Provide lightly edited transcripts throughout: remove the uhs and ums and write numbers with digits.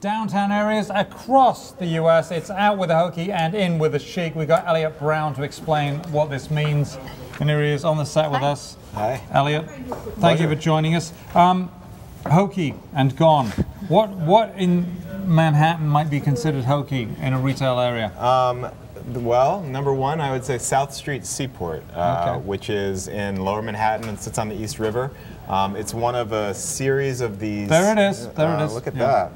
Downtown areas across the US, it's out with the hokey and in with the chic. We've got Elliot Brown to explain what this means. And here he is on the set with us. Hi. Elliot, thank you for joining us. Hokey and gone. What in Manhattan might be considered hokey in a retail area? Well, number one, I would say South Street Seaport, which is in Lower Manhattan and sits on the East River. It's one of a series of these. There it is. There it is. Look at that.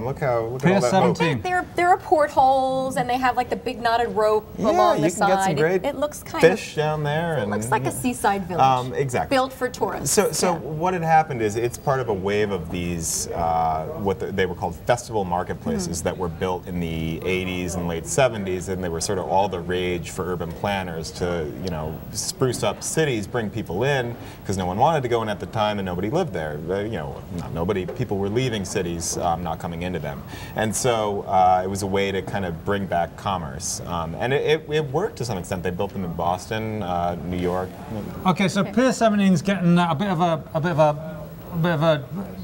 Look at Pier all that 17. There are portholes, and they have like the big knotted rope along the side. Get some great it looks kind fish of down there. It looks like a seaside village. Exactly. Built for tourists. So what had happened is it's part of a wave of these they were called festival marketplaces that were built in the 80s and late 70s, and they were sort of all the rage for urban planners to spruce up cities, bring people in because no one wanted to go in at the time and nobody lived there. Not nobody. People were leaving cities, not coming into them, and so it was a way to kind of bring back commerce, and it worked to some extent. They built them in Boston, New York. Okay, so Pier 17 is getting a bit of a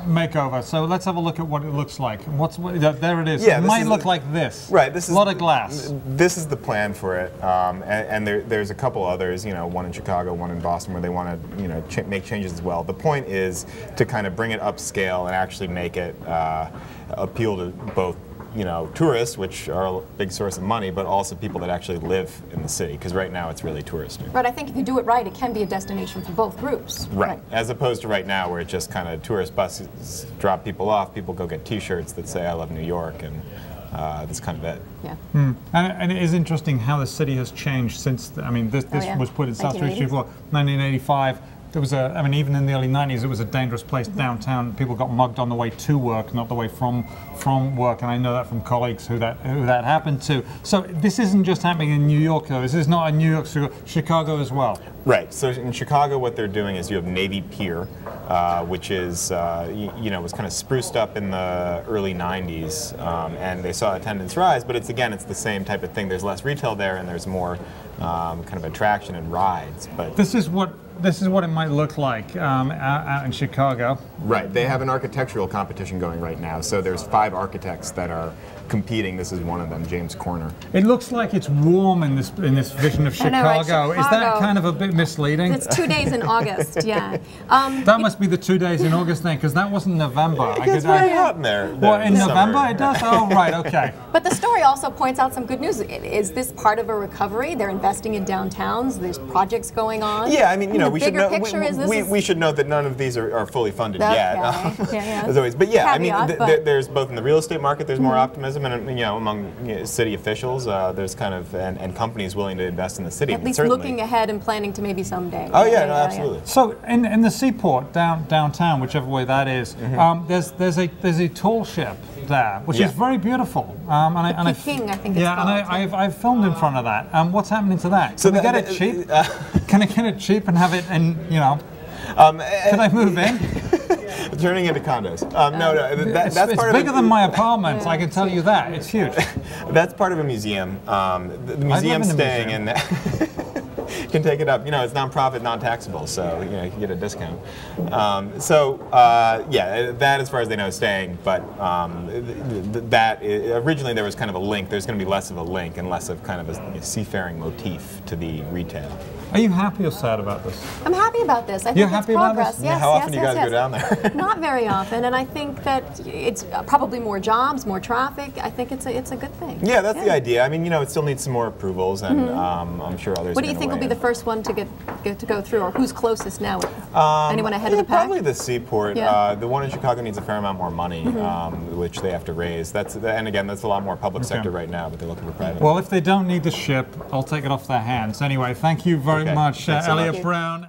makeover. So let's have a look at what it looks like. There it is. Yeah, it might look like this. Right. This is a lot of glass. This is the plan for it, and there's a couple others. One in Chicago, one in Boston, where they want to make changes as well. The point is to kind of bring it upscale and actually make it appeal to both tourists, which are a big source of money, but also people that actually live in the city, because right now it's really touristy. Right, I think if you do it right, it can be a destination for both groups. Right, as opposed to right now where it's just kind of tourist buses drop people off, people go get t-shirts that say I love New York, and that's kind of it. Yeah. And it is interesting how the city has changed since, this was put in South Street before 1985. There was even in the early 90s, it was a dangerous place downtown. People got mugged on the way to work, not the way from work, and I know that from colleagues who that happened to. So this isn't just happening in New York, though. This is not in New York, Chicago as well. Right. So in Chicago, what they're doing is you have Navy Pier, which is was kind of spruced up in the early 90s, and they saw attendance rise. But it's the same type of thing. There's less retail there, and there's more kind of attraction and rides. But this is what it might look like out in Chicago. Right. They have an architectural competition going right now. So there's 5 architects that are competing. This is one of them, James Corner. It looks like it's warm in this vision of Chicago. I know, right? Chicago. Is that kind of a bit misleading? It's 2 days in August, yeah. That must be the 2 days in August then, because that wasn't November. It gets very hot in there. What, in November it does? Oh, right, okay. But the story also points out some good news. Is this part of a recovery? They're investing in downtowns. There's projects going on. Yeah, we should know. We should note that none of these are fully funded yet. Yeah. As always, but yeah, Caveat, there's both in the real estate market. There's more optimism, and among city officials, there's kind of and companies willing to invest in the city. At least looking ahead and planning to maybe someday. Oh yeah, no, absolutely. So in the Seaport downtown, whichever way that is, there's a tall ship there, which is very beautiful. King, I think it's called. And I've filmed in front of that. What's happening to that? So Can we get it cheap? Can I get it cheap and have it can I move in? Turning into condos. That's it's part bigger of than my apartment, I can tell you that. It's huge. That's part of a museum. The museum's staying in can take it up. It's nonprofit, non-taxable, so you can get a discount. That as far as they know is staying, but originally there was kind of a link. There's going to be less of a link and less of kind of a seafaring motif to the retail. Are you happy or sad about this? I'm happy about this. I think You're it's happy progress. about this? Yes, How often do you guys go down there? Not very often, and I think that it's probably more jobs, more traffic. I think it's a good thing. Yeah, that's the idea. It still needs some more approvals, and I'm sure others. What do you think will be the first one to go through, or who's closest now? Anyone ahead of the pack? Probably the Seaport. Yeah. The one in Chicago needs a fair amount more money, which they have to raise. And again, that's a lot more public sector right now, but they're looking for private. Well, if they don't need the ship, I'll take it off their hands. Anyway, thank you very much, Elliot Brown.